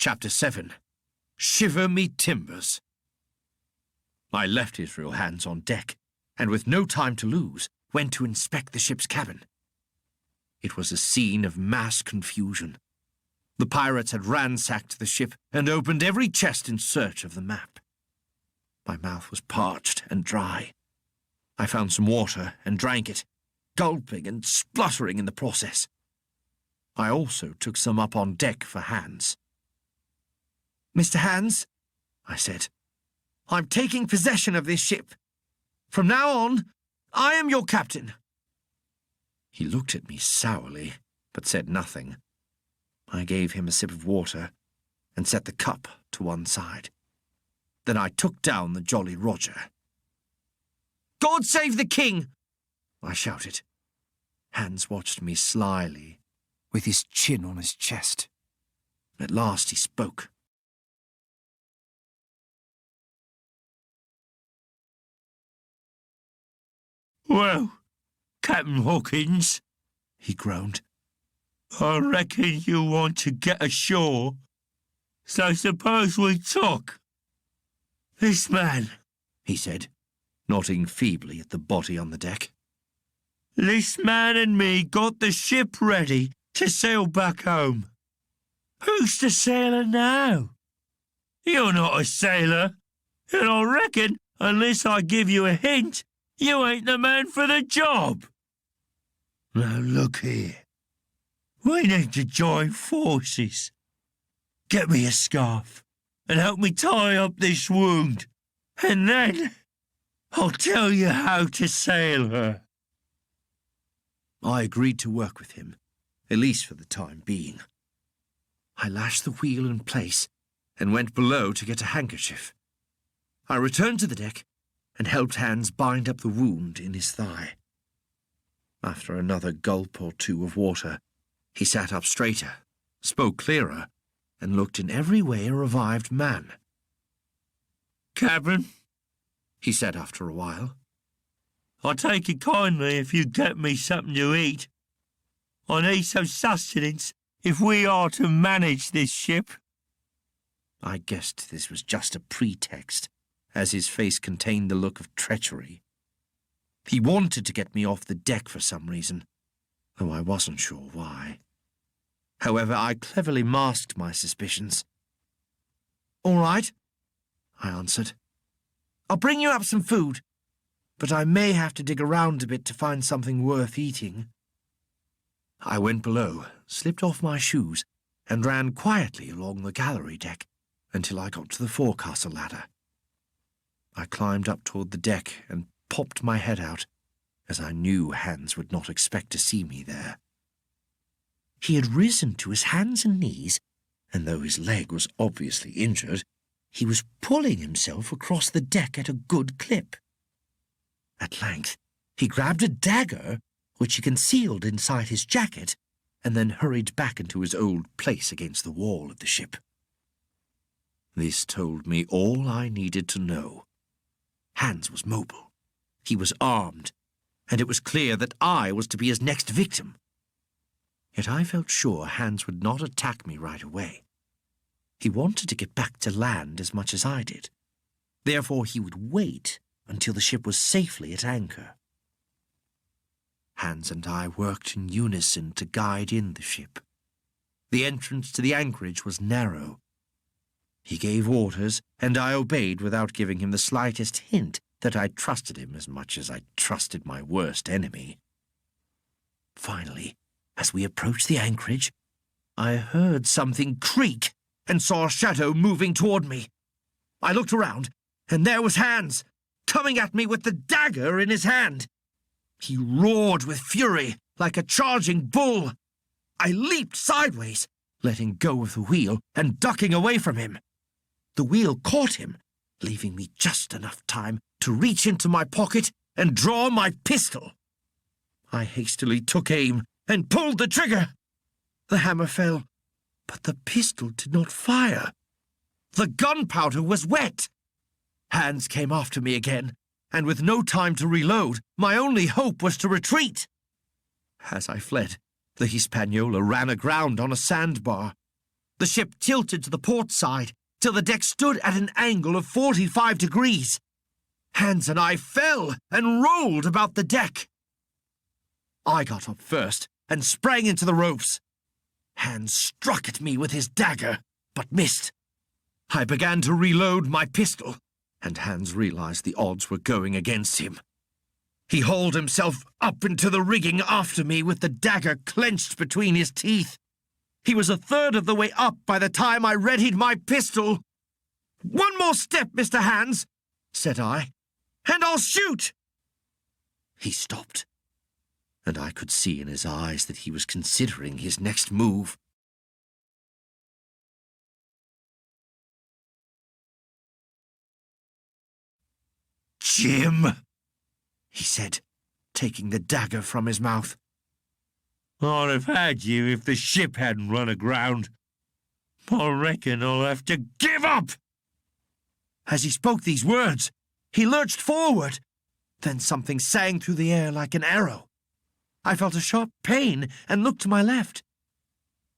Chapter 7. Shiver me timbers. I left his real Hans on deck, and with no time to lose, went to inspect the ship's cabin. It was a scene of mass confusion. The pirates had ransacked the ship and opened every chest in search of the map. My mouth was parched and dry. I found some water and drank it, gulping and spluttering in the process. I also took some up on deck for Hans. "Mr. Hans," I said, "I'm taking possession of this ship. From now on, I am your captain." He looked at me sourly, but said nothing. I gave him a sip of water and set the cup to one side. Then I took down the Jolly Roger. "God save the king!" I shouted. Hans watched me slyly, with his chin on his chest. At last he spoke. "Well, Captain Hawkins," he groaned, "I reckon you want to get ashore, so suppose we talk. This man," he said, nodding feebly at the body on the deck, "this man and me got the ship ready to sail back home. Who's the sailor now? You're not a sailor, and I reckon, unless I give you a hint, you ain't the man for the job. Now look here, we need to join forces. Get me a scarf and help me tie up this wound, and then I'll tell you how to sail her." I agreed to work with him, at least for the time being. I lashed the wheel in place and went below to get a handkerchief. I returned to the deck and helped Hans bind up the wound in his thigh. After another gulp or two of water, he sat up straighter, spoke clearer, and looked in every way a revived man. "Captain," he said after a while, "I'll take it kindly if you get me something to eat. I need some sustenance if we are to manage this ship." I guessed this was just a pretext, as his face contained the look of treachery. He wanted to get me off the deck for some reason, though I wasn't sure why. However, I cleverly masked my suspicions. "All right," I answered. "I'll bring you up some food, but I may have to dig around a bit to find something worth eating." I went below, slipped off my shoes, and ran quietly along the gallery deck until I got to the forecastle ladder. I climbed up toward the deck and popped my head out, as I knew Hans would not expect to see me there. He had risen to his hands and knees, and though his leg was obviously injured, he was pulling himself across the deck at a good clip. At length, he grabbed a dagger, which he concealed inside his jacket, and then hurried back into his old place against the wall of the ship. This told me all I needed to know. Hans was mobile. He was armed, and it was clear that I was to be his next victim. Yet I felt sure Hans would not attack me right away. He wanted to get back to land as much as I did. Therefore, he would wait until the ship was safely at anchor. Hans and I worked in unison to guide in the ship. The entrance to the anchorage was narrow. He gave orders, and I obeyed without giving him the slightest hint that I trusted him as much as I trusted my worst enemy. Finally, as we approached the anchorage, I heard something creak and saw a shadow moving toward me. I looked around, and there was Hans, coming at me with the dagger in his hand. He roared with fury, like a charging bull. I leaped sideways, letting go of the wheel and ducking away from him. The wheel caught him, leaving me just enough time to reach into my pocket and draw my pistol. I hastily took aim and pulled the trigger. The hammer fell, but the pistol did not fire. The gunpowder was wet. Hans came after me again, and with no time to reload, my only hope was to retreat. As I fled, the Hispaniola ran aground on a sandbar. The ship tilted to the port side, till the deck stood at an angle of 45 degrees. Hans and I fell and rolled about the deck. I got up first and sprang into the ropes. Hans struck at me with his dagger, but missed. I began to reload my pistol, and Hans realized the odds were going against him. He hauled himself up into the rigging after me with the dagger clenched between his teeth. He was a third of the way up by the time I readied my pistol. "One more step, Mr. Hans," said I, "and I'll shoot." He stopped, and I could see in his eyes that he was considering his next move. "Jim," he said, taking the dagger from his mouth. "I'd have had you if the ship hadn't run aground. I reckon I'll have to give up." As he spoke these words, he lurched forward. Then something sang through the air like an arrow. I felt a sharp pain and looked to my left.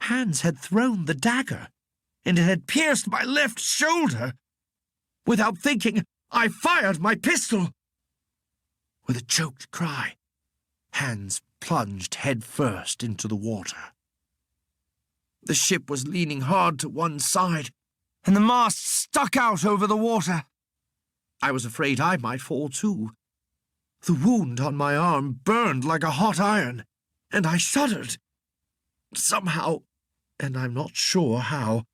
Hans had thrown the dagger, and it had pierced my left shoulder. Without thinking, I fired my pistol. With a choked cry, Hans plunged head first into the water. The ship was leaning hard to one side, and the mast stuck out over the water. I was afraid I might fall too. The wound on my arm burned like a hot iron, and I shuddered. Somehow, and I'm not sure how,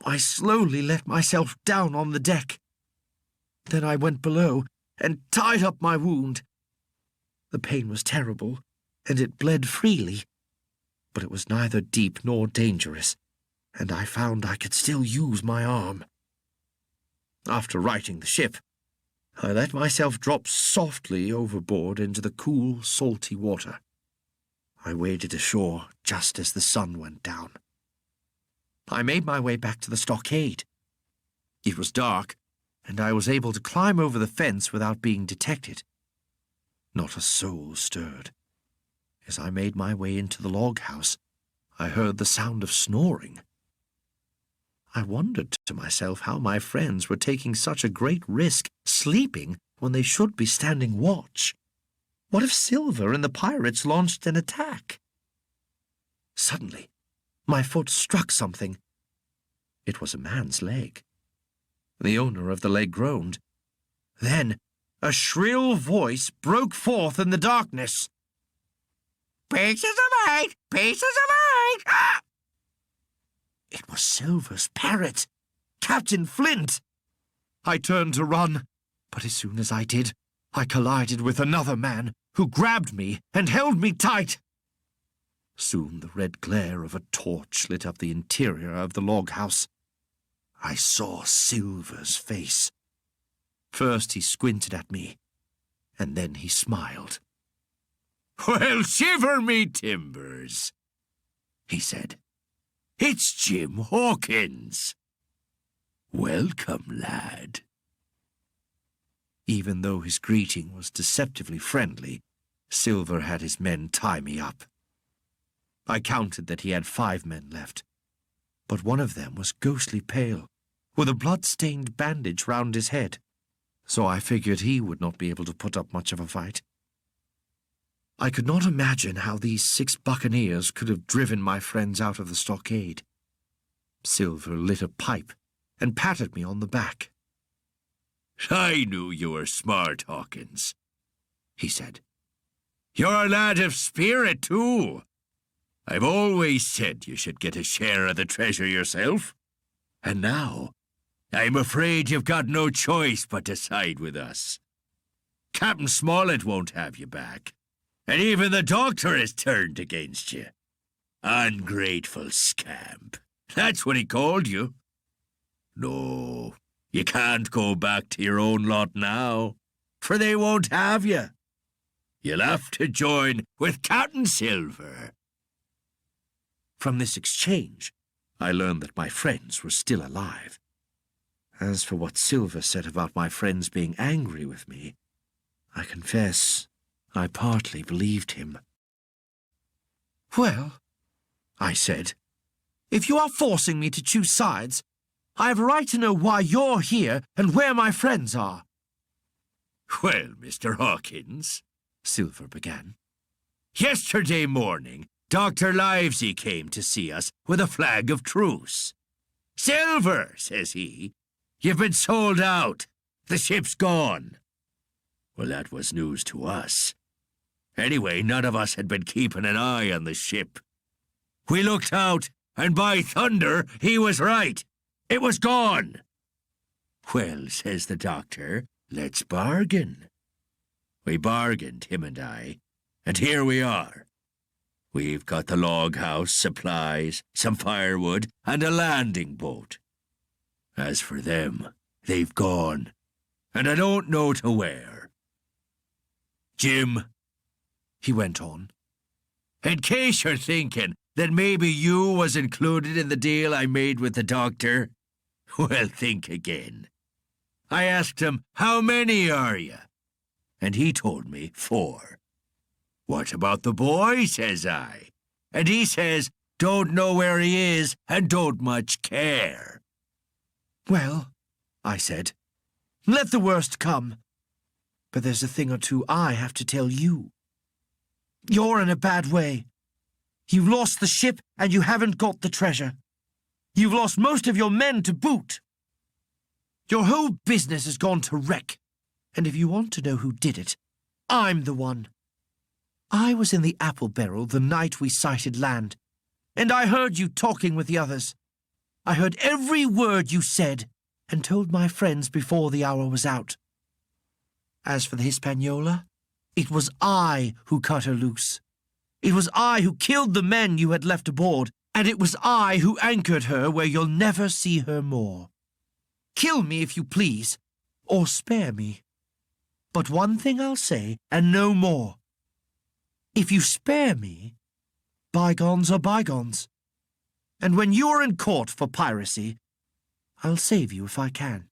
I slowly let myself down on the deck. Then I went below and tied up my wound. The pain was terrible, and it bled freely, but it was neither deep nor dangerous, and I found I could still use my arm. After righting the ship, I let myself drop softly overboard into the cool, salty water. I waded ashore just as the sun went down. I made my way back to the stockade. It was dark, and I was able to climb over the fence without being detected. Not a soul stirred. As I made my way into the log house, I heard the sound of snoring. I wondered to myself how my friends were taking such a great risk sleeping when they should be standing watch. What if Silver and the pirates launched an attack? Suddenly, my foot struck something. It was a man's leg. The owner of the leg groaned. Then a shrill voice broke forth in the darkness. "Pieces of eight! Pieces of eight!" Ah! It was Silver's parrot, Captain Flint. I turned to run, but as soon as I did, I collided with another man who grabbed me and held me tight. Soon the red glare of a torch lit up the interior of the log house. I saw Silver's face. First he squinted at me, and then he smiled. "Well, shiver me timbers," he said. "It's Jim Hawkins. Welcome, lad." Even though his greeting was deceptively friendly, Silver had his men tie me up. I counted that he had 5 men left, but one of them was ghostly pale, with a blood-stained bandage round his head, so I figured he would not be able to put up much of a fight. I could not imagine how these 6 buccaneers could have driven my friends out of the stockade. Silver lit a pipe and patted me on the back. "I knew you were smart, Hawkins," he said. "You're a lad of spirit, too. I've always said you should get a share of the treasure yourself. And now, I'm afraid you've got no choice but to side with us. Captain Smollett won't have you back, and even the doctor has turned against you. Ungrateful scamp. That's what he called you. No, you can't go back to your own lot now, for they won't have you. You'll have to join with Captain Silver." From this exchange, I learned that my friends were still alive. As for what Silver said about my friends being angry with me, I confess I partly believed him. "Well," I said, If you are forcing me to choose sides, I have a right to know why you're here and where my friends are. Well, Mr. Hawkins, Silver began. yesterday morning, Dr. Livesey came to see us with a flag of truce. Silver, says he, you've been sold out. The ship's gone. Well, that was news to us. Anyway, none of us had been keeping an eye on the ship. We looked out, and by thunder, he was right. It was gone. Well, says the doctor, let's bargain. We bargained, him and I, and here we are. We've got the log house, supplies, some firewood, and a landing boat. As for them, they've gone, and I don't know to where. Jim, he went on, in case you're thinking that maybe you was included in the deal I made with the doctor, well, think again. I asked him, how many are you? And he told me 4. What about the boy, says I. And he says, don't know where he is and don't much care. Well, I said, let the worst come. But there's a thing or two I have to tell you. You're in a bad way. You've lost the ship and you haven't got the treasure. You've lost most of your men to boot. Your whole business has gone to wreck. And if you want to know who did it, I'm the one. I was in the apple barrel the night we sighted land, and I heard you talking with the others. I heard every word you said and told my friends before the hour was out. As for the Hispaniola, it was I who cut her loose. It was I who killed the men you had left aboard, and it was I who anchored her where you'll never see her more. Kill me if you please, or spare me. But one thing I'll say, and no more. If you spare me, bygones are bygones. And when you're in court for piracy, I'll save you if I can.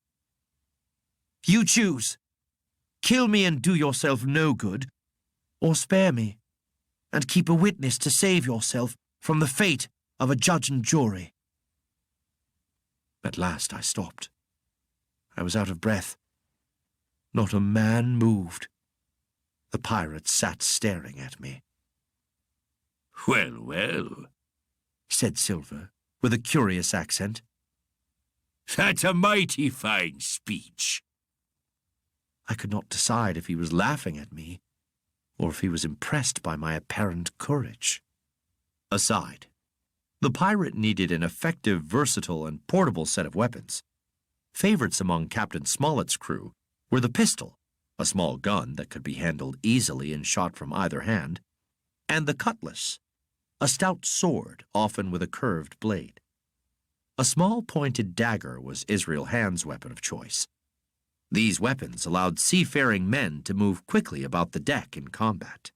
You choose. Kill me and do yourself no good, or spare me, and keep a witness to save yourself from the fate of a judge and jury. At last I stopped. I was out of breath. Not a man moved. The pirate sat staring at me. Well, well, said Silver, with a curious accent. That's a mighty fine speech. I could not decide if he was laughing at me or if he was impressed by my apparent courage. Aside, the pirate needed an effective, versatile, and portable set of weapons. Favorites among Captain Smollett's crew were the pistol, a small gun that could be handled easily and shot from either hand, and the cutlass, a stout sword, often with a curved blade. A small pointed dagger was Israel Hand's weapon of choice. These weapons allowed seafaring men to move quickly about the deck in combat.